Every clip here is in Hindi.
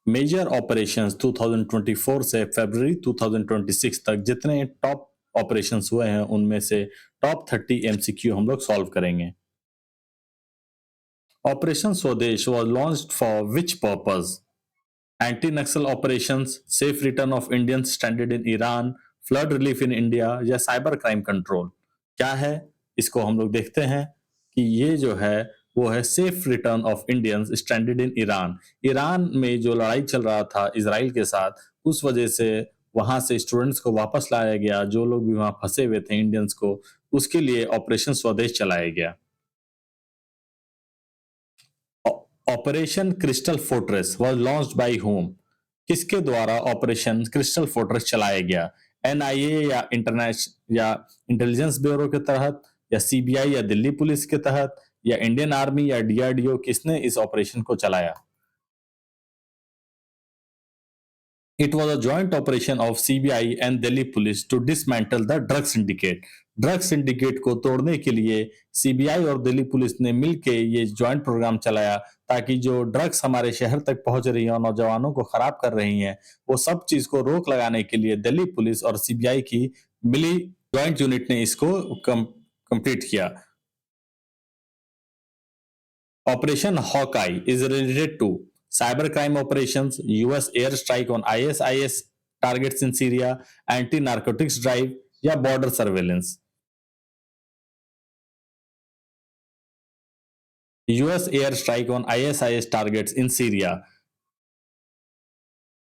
मेजर ऑपरेशंस 2024 से फरवरी 2026 तक जितने टॉप ऑपरेशंस हुए हैं उनमें से टॉप 30 एमसीक्यू हम लोग सॉल्व करेंगे। ऑपरेशन स्वदेश was launched for which purpose? Anti-Naxal operations, safe return of Indians stranded in Iran, flood relief in India या साइबर क्राइम कंट्रोल? क्या है इसको हम लोग देखते हैं कि ये जो है वो है safe return of Indians stranded in Iran. Iran में जो लड़ाई चल रहा था इजराइल के साथ, उस वजह से वहां से स्टूडेंट्स को वापस लाया गया, जो लोग भी वहां फंसे हुए थे इंडियंस को, उसके लिए ऑपरेशन स्वदेश चलाया गया। Operation crystal fortress was launched by home? किसके द्वारा ऑपरेशन क्रिस्टल फोर्ट्रेस चलाया गया? एनआईए या इंटेलिजेंस ब्यूरो के तहत, या सीबीआई या दिल्ली पुलिस के तहत, या इंडियन आर्मी या डीआरडीओ? किसने इस ऑपरेशन को चलाया? It was a joint operation of CBI and Delhi police to dismantle the drug syndicate. Drug syndicate को तोड़ने के लिए सीबीआई और दिल्ली पुलिस ने मिलकर ये जॉइंट प्रोग्राम चलाया, ताकि जो ड्रग्स हमारे शहर तक पहुंच रही हैं और नौजवानों को खराब कर रही हैं, वो सब चीज को रोक लगाने के लिए दिल्ली पुलिस और सीबीआई की मिली जॉइंट यूनिट ने इसको कंप्लीट किया। Operation Hawkeye is related to cybercrime operations, US airstrike on ISIS targets in Syria, anti-narcotics drive या border surveillance? US airstrike on ISIS targets in Syria.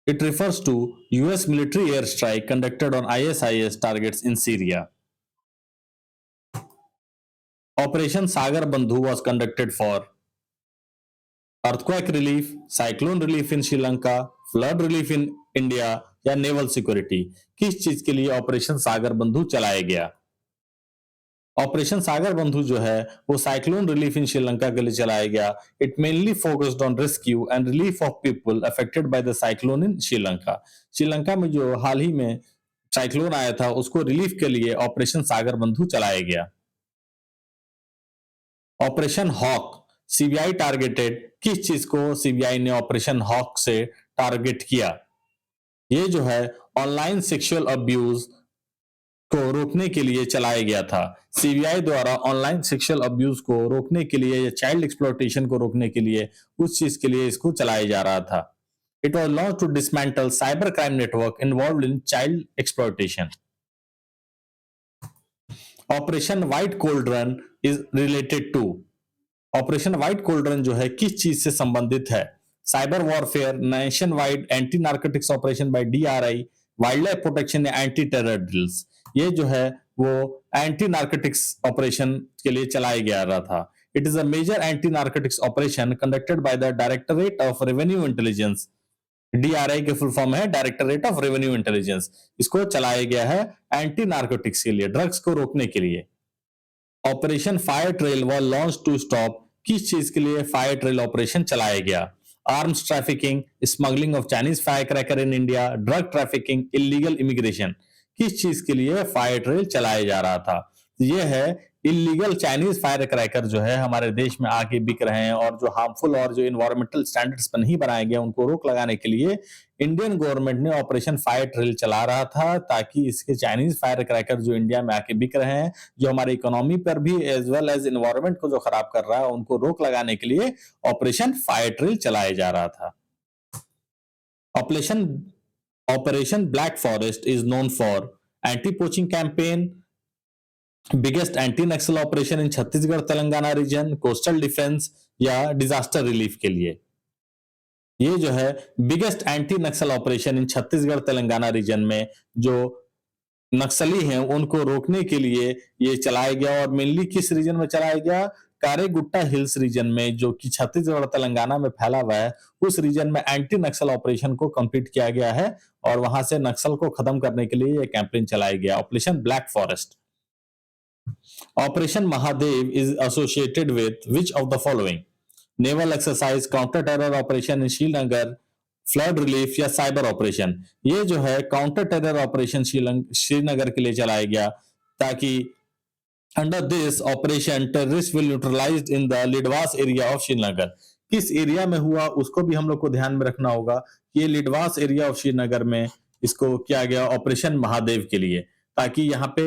It refers to US military airstrike conducted on ISIS targets in Syria. Operation Sagar Bandhu was conducted for earthquake relief, cyclone relief in Sri Lanka, flood relief in India या नेवल सिक्योरिटी? किस चीज के लिए ऑपरेशन सागर बंधु चलाया गया? ऑपरेशन सागर बंधु जो है वो साइक्लोन रिलीफ इन श्रीलंका के लिए चलाया गया। It mainly focused on rescue and relief of people affected by the cyclone in Sri Lanka. Sri Lanka में जो हाल ही में साइक्लोन आया था, उसको रिलीफ के लिए ऑपरेशन सागर बंधु चलाया गया। Operation hawk CBI targeted? किस चीज को सीबीआई ने ऑपरेशन हॉक से टारगेट किया? ये जो है ऑनलाइन सेक्सुअल अब्यूज को रोकने के लिए चलाया गया था। सीबीआई द्वारा ऑनलाइन सेक्सुअल अब्यूज को रोकने के लिए या चाइल्ड एक्सप्लॉयटेशन को रोकने के लिए, उस चीज के लिए इसको चलाया जा रहा था। It was launch to dismantle cyber crime network involved in child exploitation. Operation white cauldron is related to? Operation white cauldron जो है किस चीज से संबंधित है? Cyber warfare, nation wide anti narcotics operation by DRI, wild life protection या एंटी टेरर ड्रिल्स? ये जो है वो एंटी नार्कोटिक्स ऑपरेशन के लिए चलाया गया रहा था। It is a major anti narcotics operation conducted by the directorate of revenue intelligence. DRI के फुल फॉर्म है डायरेक्टरेट ऑफ रेवेन्यू इंटेलिजेंस। इसको चलाया गया है एंटी नार्कोटिक्स के लिए, ड्रग्स को रोकने के लिए। Operation fire trail was launch to stop? किस चीज के लिए फायर ट्रेल ऑपरेशन चलाया गया? Arms trafficking, smuggling of Chinese fire cracker in India, drug trafficking, illegal immigration? किस चीज के लिए फायर ट्रेल चलाया जा रहा था? यह है इलीगल चाइनीज फायर क्रैकर जो है हमारे देश में आके बिक रहे हैं, और जो हार्मफुल और जो इन्वायरमेंटल स्टैंडर्ड्स पर नहीं बनाए गए, उनको रोक लगाने के लिए इंडियन गवर्नमेंट ने ऑपरेशन फायर ट्रेल चला रहा था, ताकि इसके चाइनीज फायर क्रैकर जो इंडिया में आके बिक रहे हैं, जो हमारे इकोनॉमी पर भी एज वेल एज इन्वायरमेंट को जो खराब कर रहा है, उनको रोक लगाने के लिए ऑपरेशन फायर ट्रेल चलाया जा रहा था। Operation black forest is known for anti poaching campaign, biggest anti Naxal operation in Chhattisgarh Telangana region, coastal defence या डिजास्टर रिलीफ के लिए? ये जो है biggest anti Naxal operation in Chhattisgarh Telangana region में जो नक्सली हैं उनको रोकने के लिए ये चलाया गया। और मेनली किस रीजन में चलाया गया? कारेगुट्टा हिल्स रीजन में, जो कि छत्तीसगढ़ और तेलंगाना में फैला हुआ है, उस रीजन में एंटी नक्सल ऑपरेशन को कंप्लीट किया गया है, और वहां से नक्सल को खत्म करने के लिए यह कैंपेन चलाया गया, operation black forest. Operation Mahadev is associated with which of the following? Naval exercise, counter terror operation in Srinagar, flood relief या साइबर ऑपरेशन? ये जो है काउंटर टेरर ऑपरेशन श्रीनगर के लिए चलाया गया, ताकि under this operation terrorist will neutralized in the Lidwas area of Srinagar. किस एरिया में हुआ उसको भी हम लोग को ध्यान में रखना होगा। ये लिडवास एरिया ऑफ श्रीनगर में इसको किया गया ऑपरेशन महादेव के लिए, ताकि यहाँ पे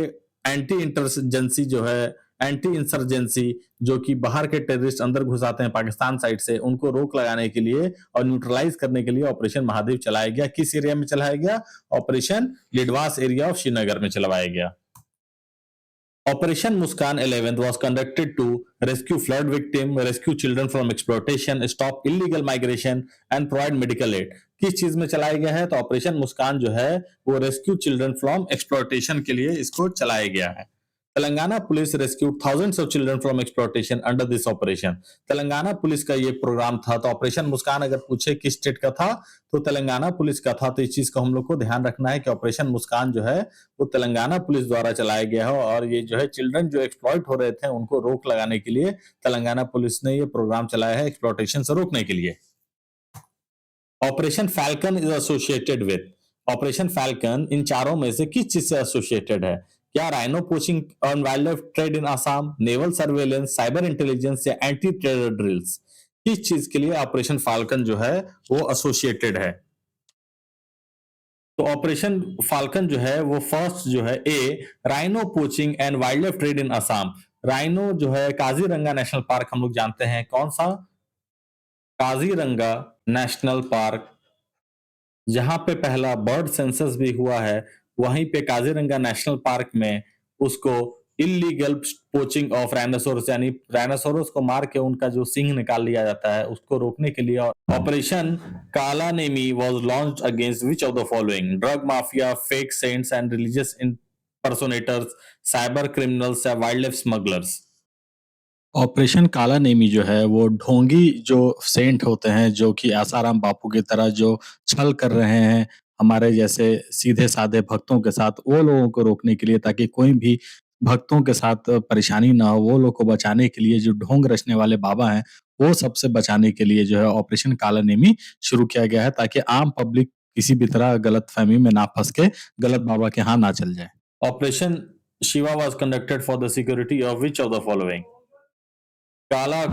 एंटी इंटरजेंसी जो है, एंटी इंसर्जेंसी जो कि बाहर के टेररिस्ट अंदर घुस आते हैं पाकिस्तान साइड से, उनको रोक लगाने के लिए और न्यूट्रलाइज करने के लिए ऑपरेशन महादेव चलाया गया। किस एरिया में चलाया गया? Operation Lidwas area of Srinagar में चलवाया गया। Operation Muskan 11 was conducted to rescue flood victims, rescue children from exploitation, stop illegal migration and provide medical aid. किस चीज में चलाया गया है? तो ऑपरेशन मुस्कान जो है वो रेस्क्यू चिल्ड्रन फ्रॉम एक्सप्लॉयटेशन के लिए इसको चलाया गया है। Telangana police rescued thousands of children from exploitation under this operation. Telangana police का ये प्रोग्राम था। तो ऑपरेशन मुस्कान अगर पूछे किस स्टेट का था तो तेलंगाना पुलिस का था। तो इस चीज को हम लोग को ध्यान रखना है कि ऑपरेशन मुस्कान जो है वो तेलंगाना पुलिस द्वारा चलाया गया है, और ये जो है चिल्ड्रन जो एक्सप्लॉइट हो रहे थे उनको रोक लगाने के लिए तेलंगाना पुलिस ने ये प्रोग्राम चलाया है एक्सप्लॉयटेशन से रोकने के लिए। Operation falcon is associated with. Operation falcon इन चारों में से किस चीज से एसोसिएटेड है? क्या rhino poaching on wild life trade in Assam, naval surveillance, cyber intelligence या एंटी टेरर ड्रिल्स? किस चीज के लिए ऑपरेशन फाल्कन जो है वो एसोसिएटेड है? तो ऑपरेशन फाल्कन जो है वो फर्स्ट जो है A rhino poaching and wild life trade in Assam. Rhino जो है काजीरंगा नेशनल पार्क हम लोग जानते हैं, कौन सा? काजीरंगा नेशनल पार्क, जहां पे पहला बर्ड सेंसस भी हुआ है, वहीं पे काजीरंगा नेशनल पार्क में उसको इलीगल पोचिंग ऑफ राइनोसोरस यानी राइनोसोरस को मार के उनका जो सिंग निकाल लिया जाता है उसको रोकने के लिए operation Kalanemi was launched against which of the following? Drug mafia, fake saints and religious impersonators, cyber criminals या wildlife smugglers? Operation Kalanemi जो है वो ढोंगी जो सेंट होते हैं जो कि आसाराम बापू की तरह जो छल कर रहे हैं हमारे जैसे सीधे साधे भक्तों के साथ, वो लोगों को रोकने के लिए, ताकि कोई भी भक्तों के साथ परेशानी ना हो, वो लोग को बचाने के लिए जो ढोंग रचने वाले बाबा हैं वो सबसे बचाने के लिए जो है ऑपरेशन काला नेमी शुरू किया गया है, ताकि आम पब्लिक किसी भी तरह गलत फहमी में ना फंस के गलत बाबा के यहाँ ना चल जाए। Operation Shiva was conducted for the security of which of the following? काला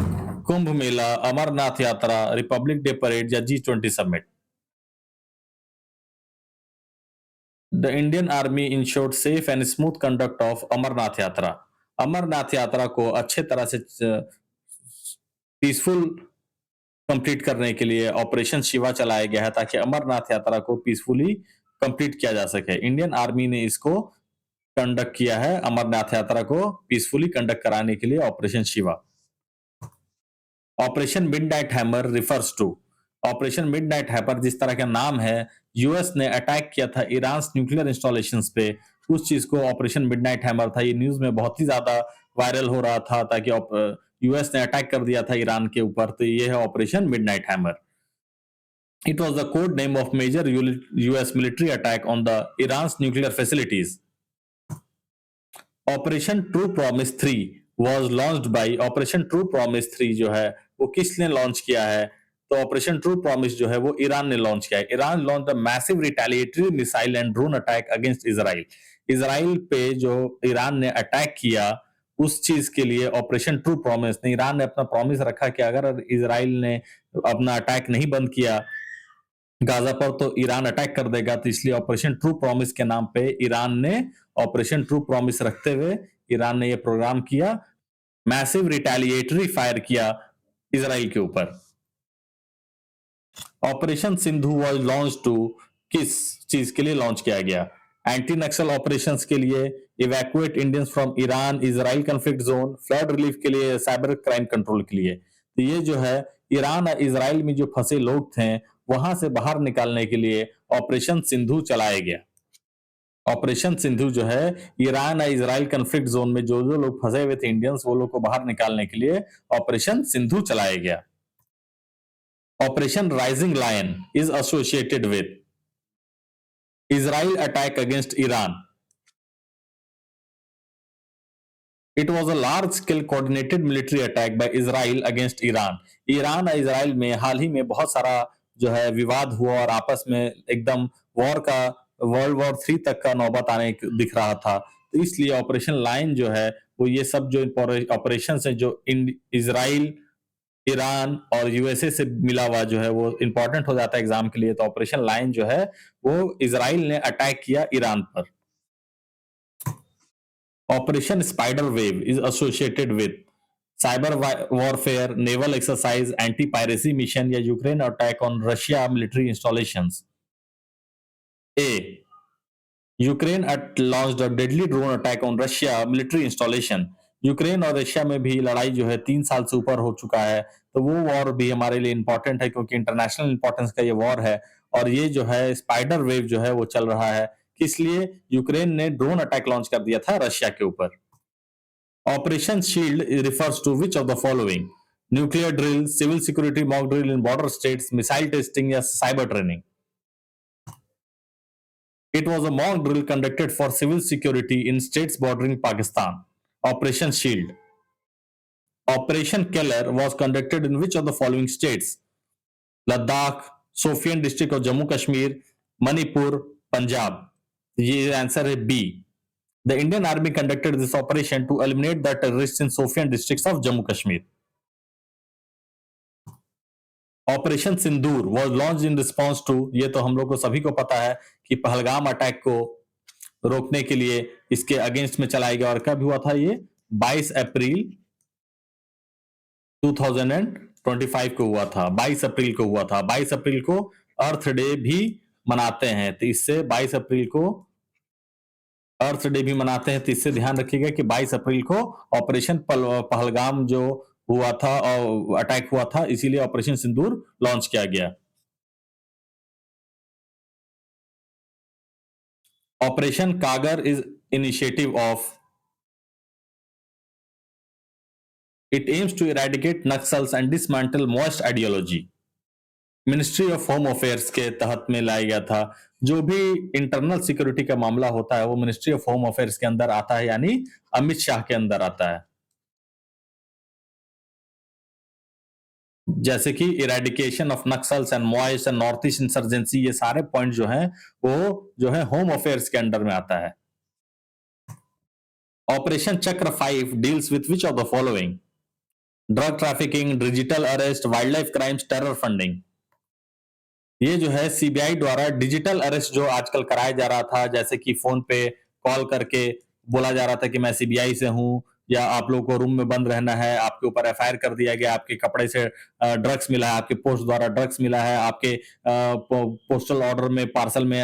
कुंभ मेला, अमरनाथ यात्रा, रिपब्लिक डे परेड या G20 समिट? The Indian army ensured safe and smooth conduct of Amarnath Yatra. Amarnath यात्रा को अच्छे तरह से पीसफुल कंप्लीट करने के लिए ऑपरेशन शिवा चलाया गया है, ताकि अमरनाथ यात्रा को पीसफुली कंप्लीट किया जा सके। इंडियन आर्मी ने इसको कंडक्ट किया है, अमरनाथ यात्रा को पीसफुली कंडक्ट कराने के लिए operation Shiva. Operation midnight hammer refers to. Operation midnight hammer जिस तरह का नाम है, यूएस ने अटैक किया था ईरान न्यूक्लियर इंस्टॉलेशंस पे, उस चीज को ऑपरेशन मिडनाइट हैमर था। ये न्यूज में बहुत ही ज्यादा वायरल हो रहा था, ताकि यूएस ने अटैक कर दिया था ईरान के ऊपर। तो ये है operation midnight hammer. It was the code name of major US military attack on the Iran's nuclear facilities. Operation True Promise 3 was launched by Operation True Promise 3 जो है वो किसने लॉन्च किया है? तो ऑपरेशन ट्रू प्रॉमिस जो है वो ईरान ने लॉन्च किया है। Iran launch the massive retaliatory missile and drone attack against Israel. Israel पे जो ईरान ने अटैक किया उस चीज के लिए ऑपरेशन ट्रू प्रॉमिस ने, ईरान ने अपना प्रॉमिस रखा कि अगर इजराइल ने अपना अटैक नहीं बंद किया गाजा पर तो ईरान अटैक कर देगा। तो इसलिए ऑपरेशन ट्रू प्रॉमिस के नाम पे ईरान ने ऑपरेशन ट्रू प्रॉमिस रखते हुए ईरान ने यह प्रोग्राम किया, मैसिव रिटेलिएटरी फायर किया इजराइल के ऊपर। Operation Sindhu was launch to, किस चीज के लिए लॉन्च किया गया? एंटी नक्सल ऑपरेशंस के लिए, evacuate Indians from Iran Israel conflict zone, flood relief के लिए, साइबर क्राइम कंट्रोल के लिए। तो ये जो है ईरान और इजराइल में जो फंसे लोग थे वहां से बाहर निकालने के लिए ऑपरेशन सिंधु चलाया गया। ऑपरेशन सिंधु जो है ईरान और इजराइल कॉन्फ्लिक्ट जोन में जो जो लोग फंसे हुए थे इंडियंस, वो लोग को बाहर निकालने के लिए ऑपरेशन सिंधु चलाया गया। Operation rising lion is associated with Israel attack against Iran. It was a large-scale coordinated military attack by Israel against Iran. Iran और इजराइल में हाल ही में बहुत सारा जो है विवाद हुआ और आपस में एकदम वॉर का वर्ल्ड वॉर 3 तक का नौबत आने दिख रहा था। तो इसलिए ऑपरेशन लाइन जो है वो ये सब जो ऑपरेशन है जो इजराइल ईरान और यूएसए से मिला हुआ जो है वो इंपॉर्टेंट हो जाता है एग्जाम के लिए। तो ऑपरेशन लायन जो है वो इजराइल ने अटैक किया ईरान पर। Operation spider wave is associated with cyber warfare, naval exercise, anti piracy mission या Ukraine attack on Russia military installations. A, Ukraine launched a deadly drone attack on Russia military installation. Ukraine और रशिया में भी लड़ाई जो है 3 साल से ऊपर हो चुका है। तो वो वॉर भी हमारे लिए इंपॉर्टेंट है क्योंकि इंटरनेशनल इंपॉर्टेंस का ये वॉर है। और ये जो है स्पाइडर वेव जो है वो चल रहा है, इसलिए यूक्रेन ने ड्रोन अटैक लॉन्च कर दिया था रशिया के ऊपर। Operation shield refers to which of the following? Nuclear drill, civil security mock drill in border states, missile testing या cyber training? It was a mock drill conducted for civil security in states bordering Pakistan. Operation Shield. Operation Keller was conducted in which of the following states? Ladakh, Sofian district of Jammu Kashmir, Manipur, Punjab. The answer is B. The Indian Army conducted this operation to eliminate the terrorists in Sofian districts of Jammu Kashmir. Operation Sindoor was launch in response to, ये तो हम लोग को सभी को पता है कि पहलगाम अटैक को रोकने के लिए इसके अगेंस्ट में चलाया गया। और कब हुआ था ये? 22 अप्रैल 2025 को हुआ था। 22 अप्रैल को हुआ था। 22 अप्रैल को अर्थ डे भी मनाते हैं, तो इससे 22 अप्रैल को अर्थ डे भी मनाते हैं। तो इससे ध्यान रखिएगा कि 22 अप्रैल को ऑपरेशन पहलगाम जो हुआ था और अटैक हुआ था, इसीलिए ऑपरेशन सिंदूर लॉन्च किया गया। Operation Kagar is initiative of, it aims to eradicate Naxals and dismantle most ideology. Ministry of home affairs के तहत में लाया गया था। जो भी इंटरनल सिक्योरिटी का मामला होता है वो मिनिस्ट्री ऑफ होम अफेयर्स के अंदर आता है, यानी अमित शाह के अंदर आता है। जैसे कि eradication of Naxals and Maoist and north east insurgency, ये सारे पॉइंट जो हैं वो जो है होम अफेयर्स के अंडर में आता है। ऑपरेशन चक्र 5 deals with which of the following? Drug trafficking, digital arrest, wild life crimes, terror funding. ये जो है सीबीआई द्वारा डिजिटल अरेस्ट जो आजकल कराया जा रहा था, जैसे कि फोन पे कॉल करके बोला जा रहा था कि मैं सीबीआई से हूं, या आप लोगों को रूम में बंद रहना है, आपके ऊपर एफआईआर कर दिया गया, आपके कपड़े से ड्रग्स मिला है, आपके पोस्ट द्वारा ड्रग्स मिला है, आपके पोस्टल ऑर्डर में पार्सल में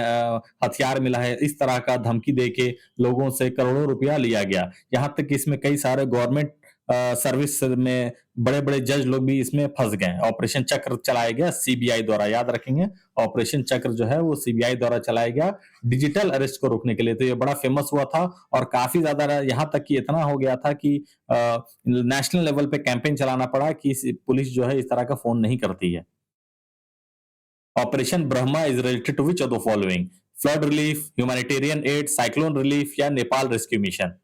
हथियार मिला है। इस तरह का धमकी देके लोगों से करोड़ों रुपया लिया गया। यहाँ तक कि इसमें कई सारे गवर्नमेंट सर्विस में बड़े बड़े जज लोग भी इसमें फंस गए। ऑपरेशन चक्र चलाया गया सीबीआई द्वारा, याद रखेंगे ऑपरेशन चक्र जो है वो सीबीआई द्वारा चलाया गया डिजिटल अरेस्ट को रोकने के लिए। तो ये बड़ा फेमस हुआ था और काफी ज्यादा, यहां तक कि इतना हो गया था कि नेशनल लेवल पे कैंपेन चलाना पड़ा कि पुलिस जो है इस तरह का फोन नहीं करती है। Operation Brahma is related to which of the following? Flood relief, humanitarian aid, cyclone relief या नेपाल रेस्क्यू मिशन?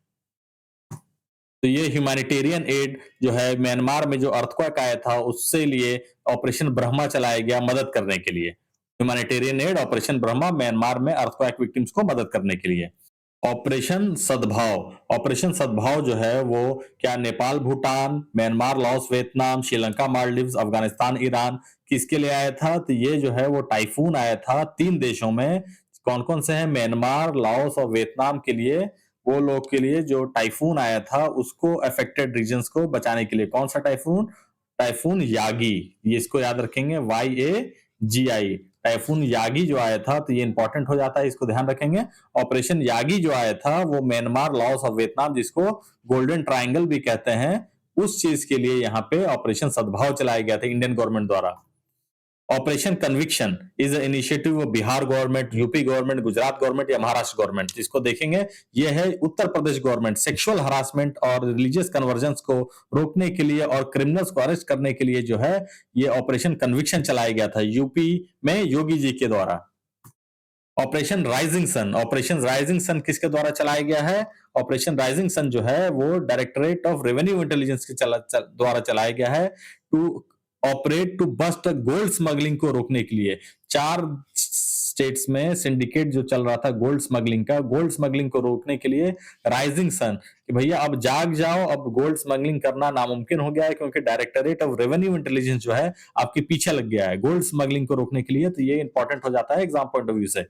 तो ये ह्यूमैनिटेरियन एड जो है म्यांमार में जो अर्थक्वेक आया था उससे लिए ऑपरेशन ब्रह्मा चलाया गया मदद करने के लिए। Humanitarian add operation Brahma Myanmar में अर्थक्वेक विक्टिम्स को मदद करने के लिए। ऑपरेशन सद्भाव, ऑपरेशन सद्भाव जो है वो क्या Nepal, Bhutan, Myanmar, Laos, Vietnam, Sri Lanka, Maldives, Afghanistan, Iran किसके लिए आया था? तो ये जो है वो टाइफून आया था 3 देशों में। कौन कौन से हैं? म्यांमार, लाओस और वियतनाम के लिए, वो लोग के लिए जो टाइफून आया था उसको अफेक्टेड रीजन्स को बचाने के लिए। कौन सा टाइफून? टाइफून यागी, ये इसको याद रखेंगे, YAGI। टाइफून यागी जो आया था, तो ये इंपॉर्टेंट हो जाता है, इसको ध्यान रखेंगे। ऑपरेशन यागी जो आया था वो म्यांमार, लाओस और वियतनाम, जिसको गोल्डन ट्रायंगल भी कहते हैं, उस चीज के लिए यहाँ पे ऑपरेशन सद्भाव चलाया गया था इंडियन गवर्नमेंट द्वारा। Operation conviction is initiative of Bihar government, UP government, Gujarat government या महाराष्ट्र गवर्नमेंट? जिसको देखेंगे ये है Uttar Pradesh government. Sexual harassment और रिलीजियस कन्वर्जन्स को रोकने के लिए और क्रिमिनल्स को अरेस्ट करने के लिए जो है ये ऑपरेशन कन्विक्शन चलाया गया था यूपी में योगी जी के द्वारा। Operation rising sun, operation rising sun किसके द्वारा चलाया गया है? ऑपरेशन राइजिंग सन जो है वो डायरेक्टरेट ऑफ रेवेन्यू इंटेलिजेंस के द्वारा चलाया गया है to operate to bust gold smuggling को रोकने के लिए। स्टेट्स में सिंडिकेट जो चल रहा था गोल्ड स्मगलिंग का, गोल्ड स्मगलिंग को रोकने के लिए राइजिंग सन कि भैया अब जाग जाओ, अब गोल्ड स्मगलिंग करना नामुमकिन हो गया है क्योंकि डायरेक्टरेट ऑफ रेवेन्यू इंटेलिजेंस जो है आपके पीछे लग गया है गोल्ड स्मगलिंग को रोकने के लिए। तो ये इंपॉर्टेंट हो जाता है एग्जाम पॉइंट ऑफ व्यू से।